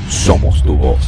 somos tu voz.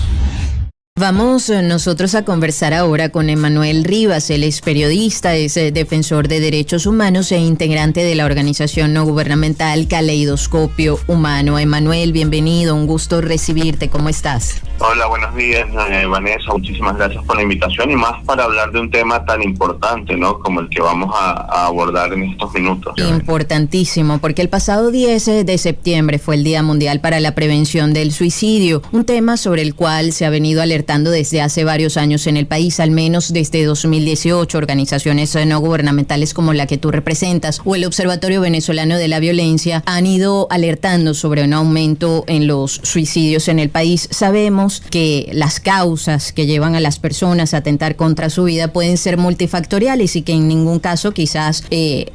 Vamos nosotros a conversar ahora con Emanuel Rivas. Él es periodista, es defensor de derechos humanos e integrante de la organización no gubernamental Caleidoscopio Humano. Emanuel, bienvenido, un gusto recibirte. ¿Cómo estás? Hola, buenos días, Vanessa. Muchísimas gracias por la invitación y más para hablar de un tema tan importante, ¿no? Como el que vamos a abordar en estos minutos. Importantísimo, porque el pasado 10 de septiembre fue el Día Mundial para la Prevención del Suicidio, un tema sobre el cual se ha venido alertando desde hace varios años en el país, al menos desde 2018. Organizaciones no gubernamentales como la que tú representas o el Observatorio Venezolano de la Violencia han ido alertando sobre un aumento en los suicidios en el país. Sabemos que las causas que llevan a las personas a atentar contra su vida pueden ser multifactoriales y que en ningún caso quizás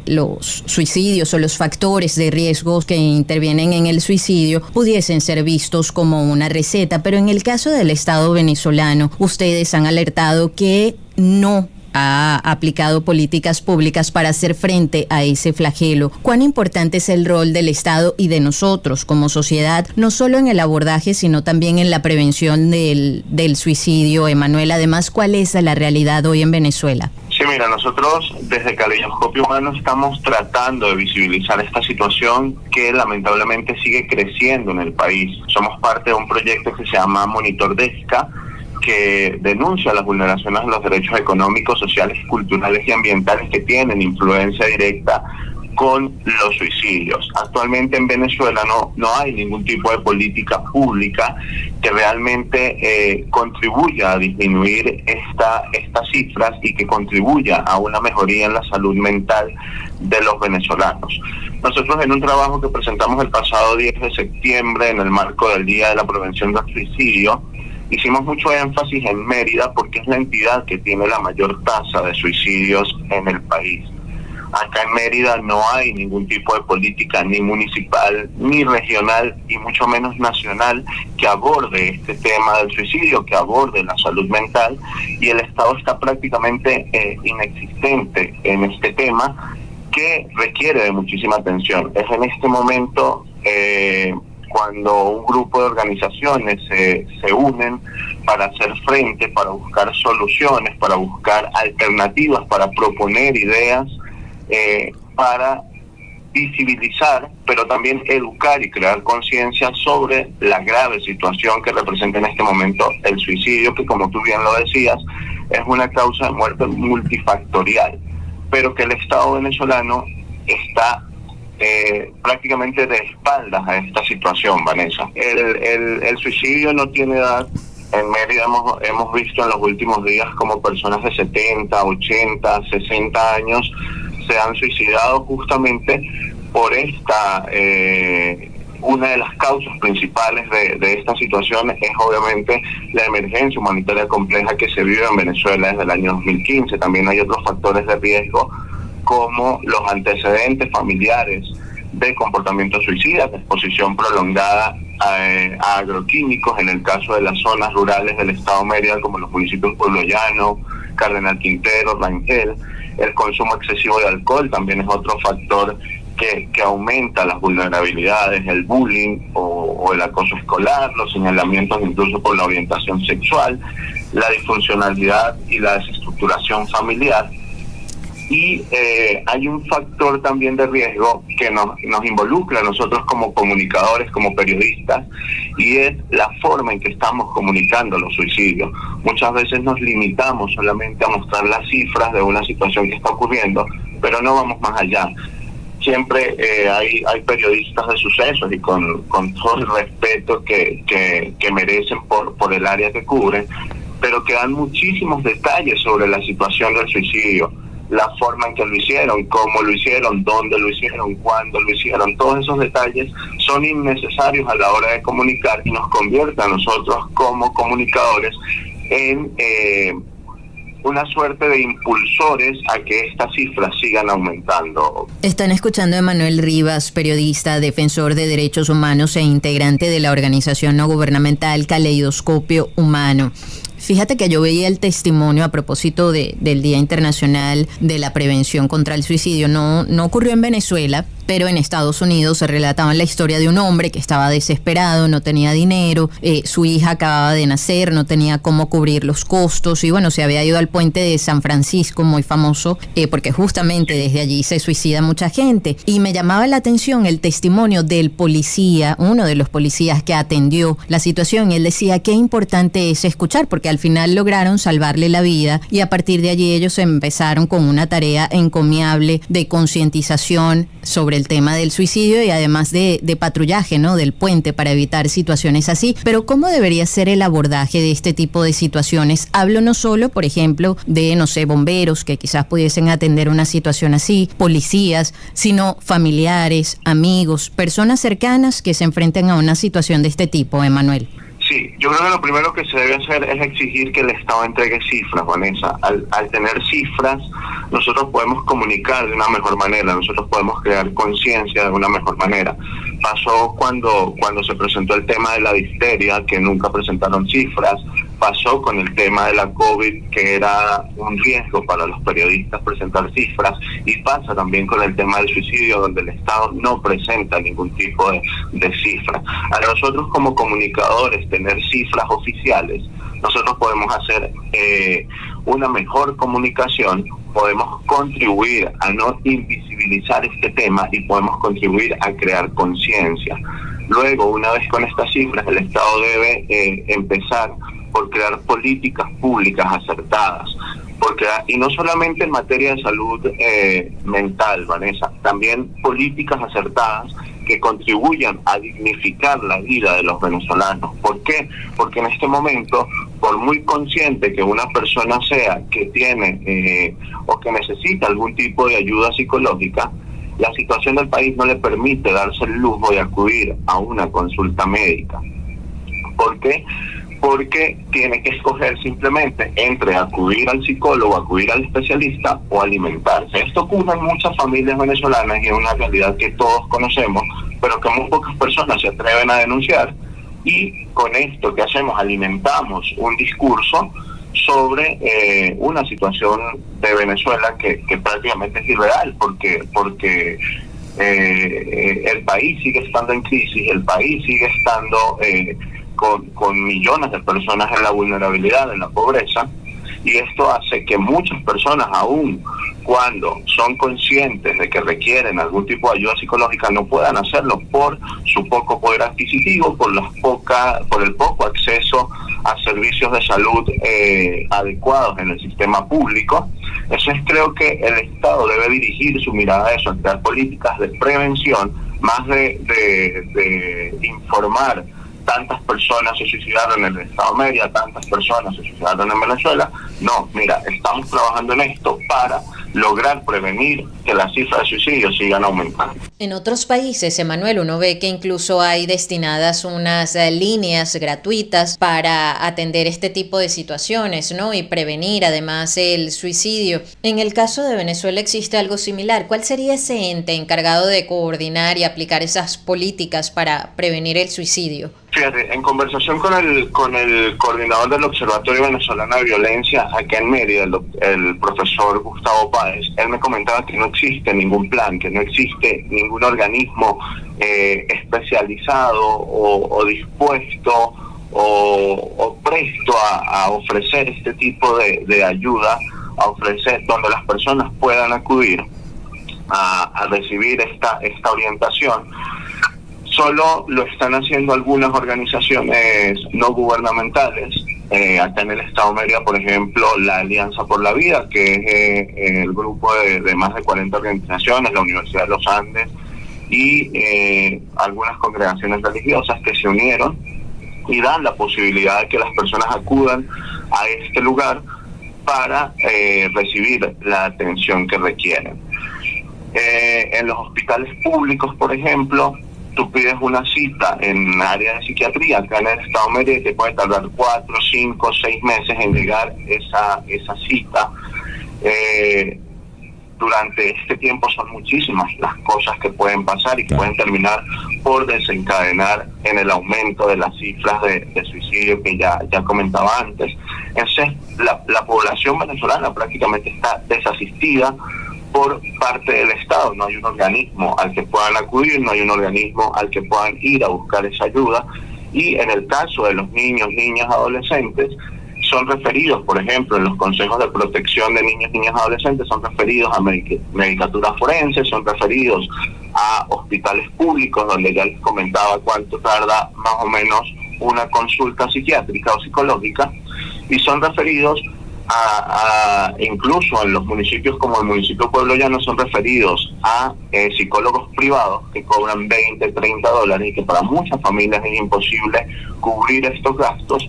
los suicidios o los factores de riesgo que intervienen en el suicidio pudiesen ser vistos como una receta, pero en el caso del Estado venezolano, ustedes han alertado que no ha aplicado políticas públicas para hacer frente a ese flagelo. ¿Cuán importante es el rol del Estado y de nosotros como sociedad, no solo en el abordaje, sino también en la prevención del suicidio? Emanuel, además, ¿cuál es la realidad hoy en Venezuela? Sí, mira, nosotros desde Caleidoscopio Humano estamos tratando de visibilizar esta situación que lamentablemente sigue creciendo en el país. Somos parte de un proyecto que se llama Monitor DESCA, que denuncia las vulneraciones de los derechos económicos, sociales, culturales y ambientales que tienen influencia directa con los suicidios. Actualmente en Venezuela no hay ningún tipo de política pública que realmente contribuya a disminuir estas cifras y que contribuya a una mejoría en la salud mental de los venezolanos. Nosotros en un trabajo que presentamos el pasado 10 de septiembre en el marco del Día de la Prevención del Suicidio, hicimos mucho énfasis en Mérida porque es la entidad que tiene la mayor tasa de suicidios en el país. Acá en Mérida no hay ningún tipo de política ni municipal, ni regional, y mucho menos nacional que aborde este tema del suicidio, que aborde la salud mental, y el Estado está prácticamente inexistente en este tema que requiere de muchísima atención. Es en este momento cuando un grupo de organizaciones se unen para hacer frente, para buscar soluciones, para buscar alternativas, para proponer ideas, para visibilizar, pero también educar y crear conciencia sobre la grave situación que representa en este momento el suicidio, que como tú bien lo decías, es una causa de muerte multifactorial, pero que el Estado venezolano está prácticamente de espaldas a esta situación, Vanessa. El suicidio no tiene edad. En Mérida hemos visto en los últimos días como personas de 70, 80, 60 años se han suicidado justamente por una de las causas principales de esta situación es obviamente la emergencia humanitaria compleja que se vive en Venezuela desde el año 2015. También hay otros factores de riesgo como los antecedentes familiares de comportamiento suicida, de exposición prolongada a agroquímicos, en el caso de las zonas rurales del estado Mérida, como los municipios Pueblo Llano, Cardenal Quintero, Rangel. El consumo excesivo de alcohol también es otro factor que aumenta las vulnerabilidades, el bullying o el acoso escolar, los señalamientos incluso por la orientación sexual, la disfuncionalidad y la desestructuración familiar. Y hay un factor también de riesgo que nos involucra a nosotros como comunicadores, como periodistas, y es la forma en que estamos comunicando los suicidios. Muchas veces nos limitamos solamente a mostrar las cifras de una situación que está ocurriendo, pero no vamos más allá. Siempre hay periodistas de sucesos y con todo el respeto que merecen por el área que cubren, pero que dan muchísimos detalles sobre la situación del suicidio, la forma en que lo hicieron, cómo lo hicieron, dónde lo hicieron, cuándo lo hicieron. Todos esos detalles son innecesarios a la hora de comunicar y nos convierte a nosotros como comunicadores en una suerte de impulsores a que estas cifras sigan aumentando. Están escuchando a Emanuel Rivas, periodista, defensor de derechos humanos e integrante de la organización no gubernamental Caleidoscopio Humano. Fíjate que yo veía el testimonio a propósito del Día Internacional de la Prevención contra el Suicidio. No ocurrió en Venezuela, pero en Estados Unidos se relataban la historia de un hombre que estaba desesperado, no tenía dinero, su hija acababa de nacer, no tenía cómo cubrir los costos y bueno, se había ido al puente de San Francisco, muy famoso, porque justamente desde allí se suicida mucha gente. Y me llamaba la atención el testimonio del policía, uno de los policías que atendió la situación, y él decía qué importante es escuchar, porque al final lograron salvarle la vida y a partir de allí ellos empezaron con una tarea encomiable de concientización sobre el tema del suicidio y además de patrullaje, ¿no?, del puente para evitar situaciones así. Pero ¿cómo debería ser el abordaje de este tipo de situaciones? Hablo no solo, por ejemplo, de, no sé, bomberos que quizás pudiesen atender una situación así, policías, sino familiares, amigos, personas cercanas que se enfrenten a una situación de este tipo, Emanuel. Sí, yo creo que lo primero que se debe hacer es exigir que el Estado entregue cifras, Vanessa. Al tener cifras, nosotros podemos comunicar de una mejor manera, nosotros podemos crear conciencia de una mejor manera. Pasó cuando se presentó el tema de la difteria, que nunca presentaron cifras. Pasó con el tema de la COVID, que era un riesgo para los periodistas presentar cifras, y pasa también con el tema del suicidio, donde el Estado no presenta ningún tipo de cifra. A nosotros como comunicadores tener cifras oficiales, nosotros podemos hacer una mejor comunicación, podemos contribuir a no invisibilizar este tema y podemos contribuir a crear conciencia. Luego, una vez con estas cifras, el Estado debe empezar por crear políticas públicas acertadas, y no solamente en materia de salud mental, Vanessa, también políticas acertadas que contribuyan a dignificar la vida de los venezolanos. ¿Por qué? Porque en este momento, por muy consciente que una persona sea que tiene o que necesita algún tipo de ayuda psicológica, la situación del país no le permite darse el lujo de acudir a una consulta médica. ¿Por qué? Porque tiene que escoger simplemente entre acudir al psicólogo, acudir al especialista o alimentarse. Esto ocurre en muchas familias venezolanas y es una realidad que todos conocemos, pero que muy pocas personas se atreven a denunciar. Y con esto que hacemos, alimentamos un discurso sobre una situación de Venezuela que prácticamente es irreal, porque el país sigue estando en crisis, el país sigue estando con millones de personas en la vulnerabilidad, en la pobreza, y esto hace que muchas personas, aún cuando son conscientes de que requieren algún tipo de ayuda psicológica, no puedan hacerlo por su poco poder adquisitivo, por el poco acceso a servicios de salud adecuados en el sistema público. Entonces creo que el Estado debe dirigir su mirada a eso, a crear políticas de prevención, más de informar. Tantas personas se suicidaron en el Estado Mérida, tantas personas se suicidaron en Venezuela. No, mira, estamos trabajando en esto para lograr prevenir que las cifras de suicidios sigan aumentando. En otros países, Emanuel, uno ve que incluso hay destinadas unas líneas gratuitas para atender este tipo de situaciones, ¿no? Y prevenir además el suicidio. En el caso de Venezuela existe algo similar. ¿Cuál sería ese ente encargado de coordinar y aplicar esas políticas para prevenir el suicidio? Fíjate, en conversación con el coordinador del Observatorio Venezolano de Violencia acá en Mérida, el profesor Gustavo Páez, él me comentaba que no existe ningún plan, que no existe ningún organismo especializado o dispuesto o presto a ofrecer este tipo de ayuda, a ofrecer donde las personas puedan acudir a recibir esta orientación. Solo lo están haciendo algunas organizaciones no gubernamentales. Acá en el Estado Mérida, por ejemplo, la Alianza por la Vida, que es el grupo de más de 40 organizaciones, la Universidad de los Andes y algunas congregaciones religiosas que se unieron y dan la posibilidad de que las personas acudan a este lugar para recibir la atención que requieren. En los hospitales públicos, por ejemplo, tú pides una cita en área de psiquiatría acá en el Estado Mérida y te puede tardar 4, 5, 6 meses en llegar esa cita. durante este tiempo son muchísimas las cosas que pueden pasar y que pueden terminar por desencadenar en el aumento de las cifras de suicidio que ya comentaba antes. Entonces, la población venezolana prácticamente está desasistida por parte del Estado. No hay un organismo al que puedan acudir, no hay un organismo al que puedan ir a buscar esa ayuda. Y en el caso de los niños, niñas, adolescentes, son referidos, por ejemplo, en los consejos de protección de niños, niñas, adolescentes, son referidos a medicatura forense, son referidos a hospitales públicos, donde ya les comentaba cuánto tarda más o menos una consulta psiquiátrica o psicológica, y son referidos incluso en los municipios como el municipio de Pueblo Llano, son referidos a psicólogos privados que cobran $20, $30 y que para muchas familias es imposible cubrir estos gastos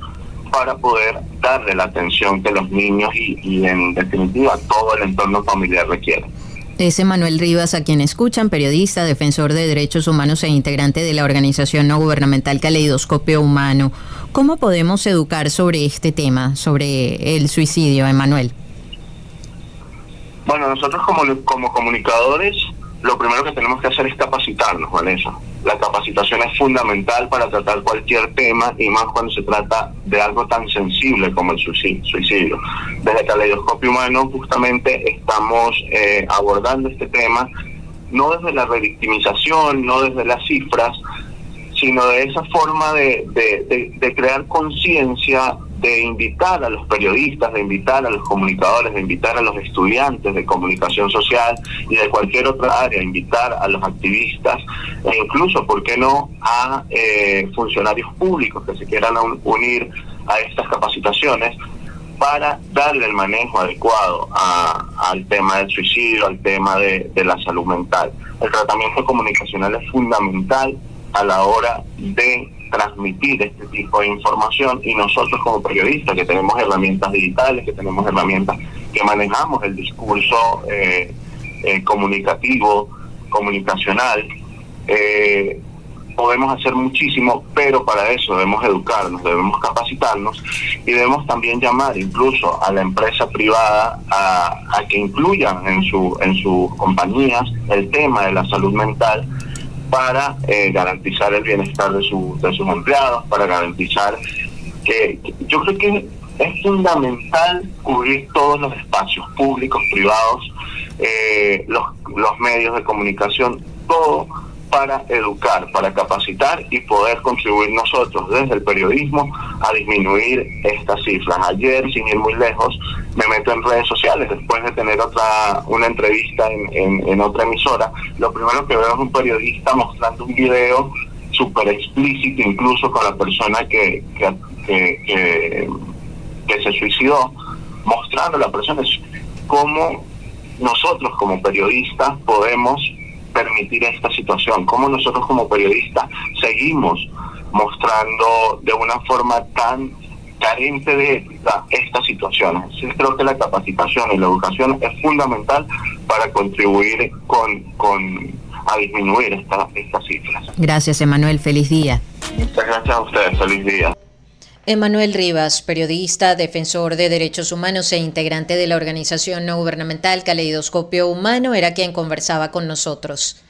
para poder darle la atención que los niños y en definitiva todo el entorno familiar requieren. Es Emanuel Rivas, a quien escuchan, periodista, defensor de derechos humanos e integrante de la organización no gubernamental Caleidoscopio Humano. ¿Cómo podemos educar sobre este tema, sobre el suicidio, Emanuel? Bueno, nosotros como comunicadores, lo primero que tenemos que hacer es capacitarnos, Vanessa. La capacitación es fundamental para tratar cualquier tema, y más cuando se trata de algo tan sensible como el suicidio. Desde Caleidoscopio Humano justamente estamos abordando este tema, no desde la revictimización, no desde las cifras, sino de esa forma de crear conciencia, de invitar a los periodistas, de invitar a los comunicadores, de invitar a los estudiantes de comunicación social y de cualquier otra área, invitar a los activistas e incluso, ¿por qué no?, a funcionarios públicos que se quieran unir a estas capacitaciones para darle el manejo adecuado al tema del suicidio, al tema de la salud mental. El tratamiento comunicacional es fundamental a la hora de transmitir este tipo de información, y nosotros como periodistas que tenemos herramientas digitales, que tenemos herramientas que manejamos el discurso comunicacional, podemos hacer muchísimo, pero para eso debemos educarnos, debemos capacitarnos y debemos también llamar incluso a la empresa privada a que incluyan en sus compañías el tema de la salud mental, para garantizar el bienestar de sus empleados, para garantizar que yo creo que es fundamental cubrir todos los espacios públicos, privados, los medios de comunicación, todo para educar, para capacitar y poder contribuir nosotros desde el periodismo a disminuir estas cifras. Ayer, sin ir muy lejos, me meto en redes sociales después de tener una entrevista en otra emisora. Lo primero que veo es un periodista mostrando un video súper explícito, incluso con la persona que se suicidó, mostrando a la persona cómo nosotros como periodistas podemos permitir esta situación, cómo nosotros como periodistas seguimos mostrando de una forma tan carente de ética estas situaciones. Sí, creo que la capacitación y la educación es fundamental para contribuir a disminuir estas cifras. Gracias, Emanuel. Feliz día. Muchas gracias a ustedes. Feliz día. Emanuel Rivas, periodista, defensor de derechos humanos e integrante de la organización no gubernamental Caleidoscopio Humano, era quien conversaba con nosotros.